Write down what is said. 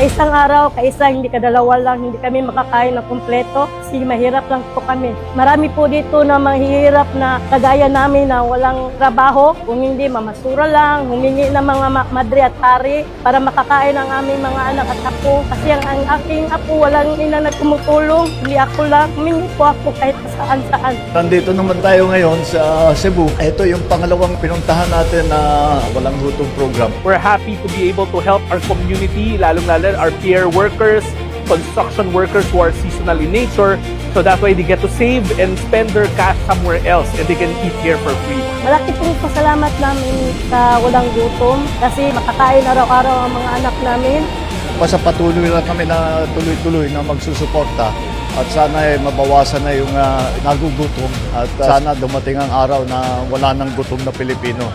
Sa isang araw, kaisa, hindi kadalawa lang, hindi kami makakain ng kumpleto kasi mahirap lang po kami. Marami po dito na mahirap na kagaya namin na walang trabaho, kung hindi mamasura lang, humingi ng mga madre at pari para makakain ang aming mga anak at apo. Kasi ang aking apo walang ina na tumutulong, hindi ako lang, humingi po ako kahit saan-saan. Nandito naman tayo ngayon sa Cebu. Ito yung pangalawang pinuntahan natin na walang gutom program. We're happy to be able to help our community, lalong-lalo our peer workers, construction workers who are seasonal in nature, so that way they get to save and spend their cash somewhere else and they can eat here for free. Malaki pong pasalamat namin sa walang gutom kasi makakain araw-araw ang mga anak namin. Basta patuloy lang kami na tuloy-tuloy na magsusuporta at sana mabawasan na yung nagugutom at sana dumating ang araw na wala nang gutom na Pilipino.